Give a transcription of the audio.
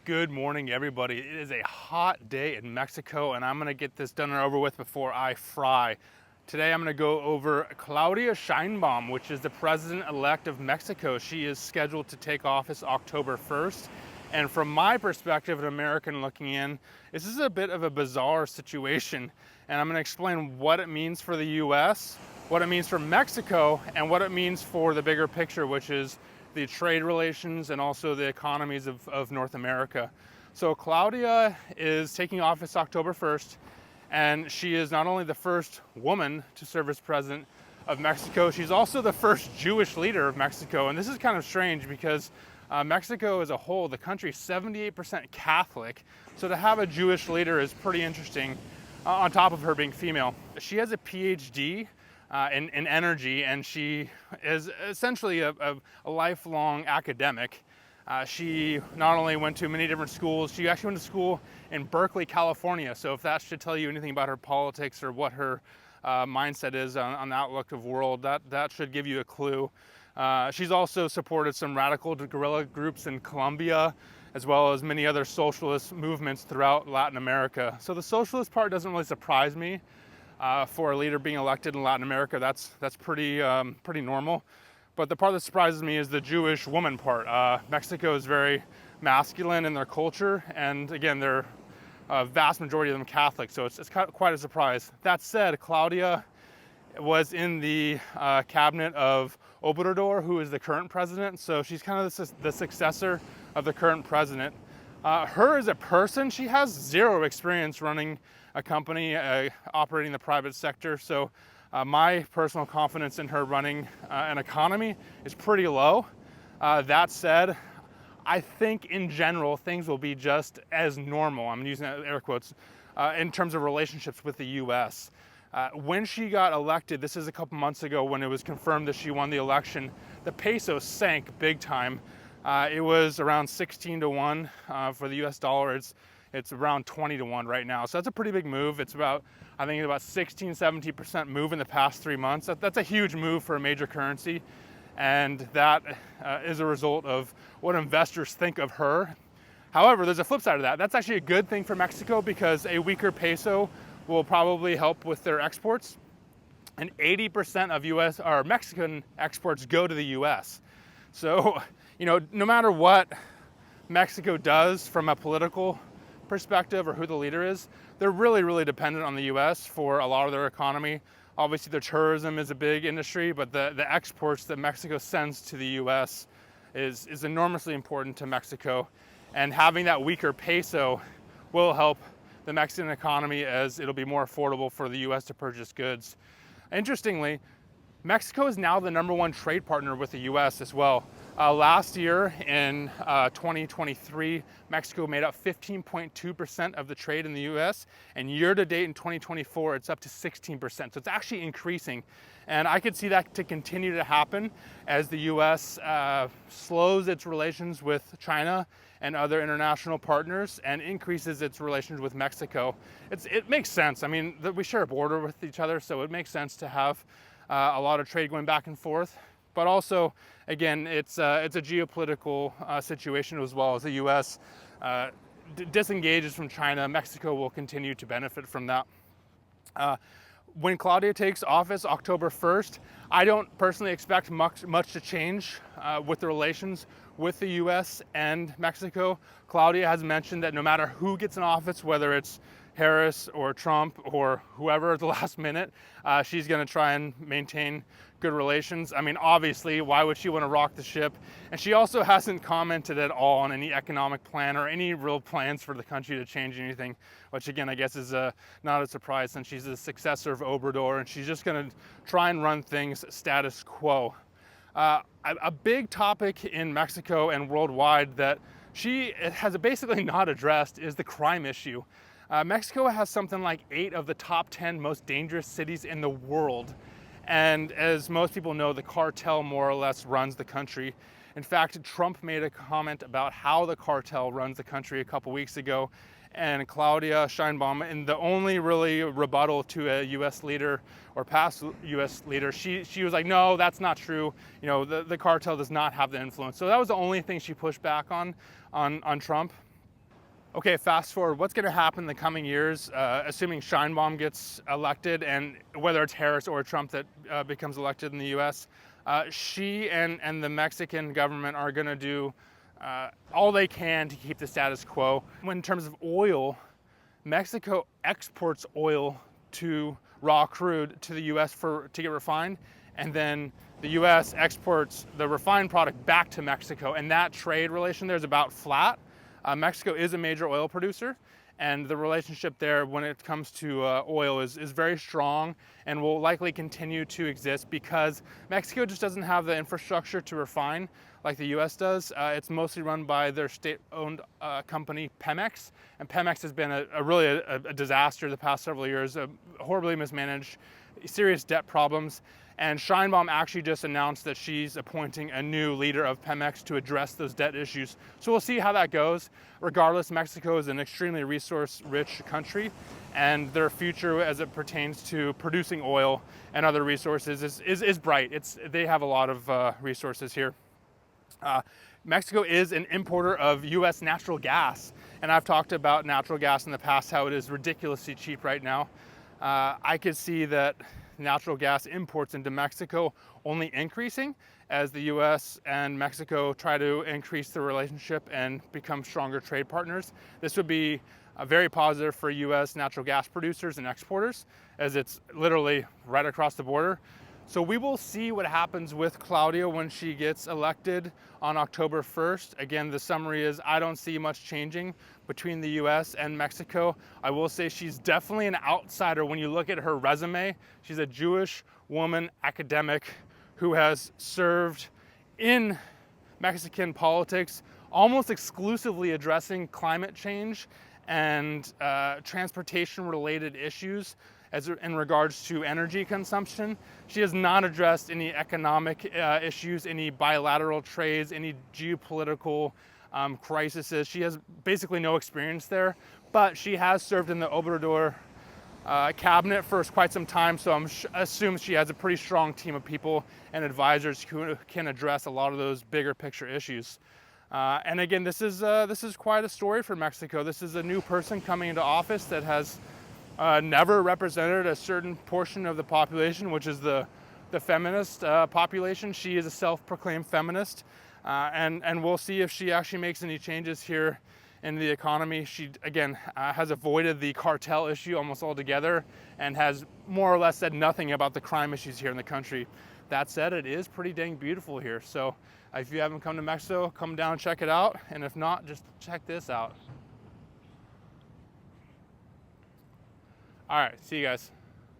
Good morning, everybody. It is a hot day in Mexico, and I'm gonna get this done and over with before I fry. Today, I'm gonna go over Claudia Sheinbaum, which is the president-elect of Mexico. She is scheduled to take office October 1st. And from my perspective, an American looking in, this is a bit of a bizarre situation. And I'm gonna explain what it means for the US, what it means for Mexico, and what it means for the bigger picture, which is the trade relations and also the economies of North America. So Claudia is taking office October 1st, and she is not only the first woman to serve as president of Mexico, she's also the first Jewish leader of Mexico. And this is kind of strange because Mexico as a whole, the country is 78% Catholic. So to have a Jewish leader is pretty interesting, on top of her being female. She has a PhD in energy, and she is essentially a lifelong academic. She not only went to many different schools, she actually went to school in Berkeley, California. So if that should tell you anything about her politics or what her mindset is on the outlook of the world, that should give you a clue. She's also supported some radical guerrilla groups in Colombia, as well as many other socialist movements throughout Latin America. So the socialist part doesn't really surprise me. For a leader being elected in Latin America, that's pretty normal. But the part that surprises me is the Jewish woman part. Mexico is very masculine in their culture, and again, they're a vast majority of them Catholic, so it's quite a surprise. That said, Claudia was in the cabinet of Obrador, who is the current president, so she's kind of the successor of the current president. Her as a person, she has zero experience running a company, operating the private sector. So my personal confidence in her running an economy is pretty low. That said, I think in general, things will be just as normal, I'm using air quotes, in terms of relationships with the US. When she got elected, this is a couple months ago when it was confirmed that she won the election, the peso sank big time. It was around 16 to 1 for the US dollar. It's around 20 to 1 right now. So that's a pretty big move. It's about, I think, about 16, 17% move in the past 3 months. That's a huge move for a major currency. And that is a result of what investors think of her. However, there's a flip side of that. That's actually a good thing for Mexico because a weaker peso will probably help with their exports. And 80% of US or Mexican exports go to the US. So, no matter what Mexico does from a political perspective or who the leader is, they're really dependent on the US for a lot of their economy. Obviously, their tourism is a big industry, but the exports that Mexico sends to the US is enormously important to Mexico. And having that weaker peso will help the Mexican economy as it'll be more affordable for the US to purchase goods. Interestingly, Mexico is now the #1 trade partner with the US as well. Last year in 2023, Mexico made up 15.2% of the trade in the US, and year to date in 2024, it's up to 16%. So it's actually increasing. And I could see that to continue to happen as the US slows its relations with China and other international partners and increases its relations with Mexico. It makes sense. I mean, we share a border with each other, so it makes sense to have a lot of trade going back and forth. But also, again, it's a geopolitical situation as well. As the U.S. Disengages from China, Mexico will continue to benefit from that. When Claudia takes office October 1st, I don't personally expect much to change with the relations with the U.S. and Mexico. Claudia has mentioned that no matter who gets in office, whether it's Harris or Trump or whoever at the last minute, she's going to try and maintain good relations. I mean, obviously, why would she want to rock the ship? And she also hasn't commented at all on any economic plan or any real plans for the country to change anything, which again, I guess is not a surprise since she's the successor of Obrador, and she's just going to try and run things status quo. A big topic in Mexico and worldwide that she has basically not addressed is the crime issue. Mexico has something like 8 of the top 10 most dangerous cities in the world. And as most people know, the cartel more or less runs the country. In fact, Trump made a comment about how the cartel runs the country a couple weeks ago. And Claudia Sheinbaum, and the only really rebuttal to a U.S. leader or past U.S. leader, she was like, no, that's not true. The cartel does not have the influence. So that was the only thing she pushed back on Trump. Okay, fast forward, what's going to happen in the coming years, assuming Sheinbaum gets elected, and whether it's Harris or Trump that becomes elected in the US, she and the Mexican government are going to do all they can to keep the status quo. When in terms of oil, Mexico exports oil to raw crude to the US to get refined, and then the US exports the refined product back to Mexico, and that trade relation there is about flat. Mexico is a major oil producer, and the relationship there when it comes to oil is very strong and will likely continue to exist because Mexico just doesn't have the infrastructure to refine like the US does. It's mostly run by their state-owned company Pemex, and Pemex has been really a disaster the past several years, horribly mismanaged, serious debt problems. And Sheinbaum actually just announced that she's appointing a new leader of Pemex to address those debt issues. So we'll see how that goes. Regardless, Mexico is an extremely resource-rich country, and their future as it pertains to producing oil and other resources is bright. They have a lot of resources here. Mexico is an importer of US natural gas, and I've talked about natural gas in the past, how it is ridiculously cheap right now. I could see that natural gas imports into Mexico only increasing as the US and Mexico try to increase the relationship and become stronger trade partners. This would be very positive for US natural gas producers and exporters, as it's literally right across the border. So we will see what happens with Claudia when she gets elected on October 1st. Again, the summary is I don't see much changing between the US and Mexico. I will say she's definitely an outsider when you look at her resume. She's a Jewish woman academic who has served in Mexican politics, almost exclusively addressing climate change and transportation-related issues in regards to energy consumption. She has not addressed any economic issues, any bilateral trades, any geopolitical crises. She has basically no experience there, but she has served in the Obrador cabinet for quite some time, so I assume she has a pretty strong team of people and advisors who can address a lot of those bigger picture issues. And again, this is quite a story for Mexico. This is a new person coming into office that has never represented a certain portion of the population, which is the feminist population. She is a self-proclaimed feminist, and we'll see if she actually makes any changes here in the economy. She, again, has avoided the cartel issue almost altogether and has more or less said nothing about the crime issues here in the country. That said, it is pretty dang beautiful here. So if you haven't come to Mexico, come down and check it out. And if not, just check this out. All right, see you guys.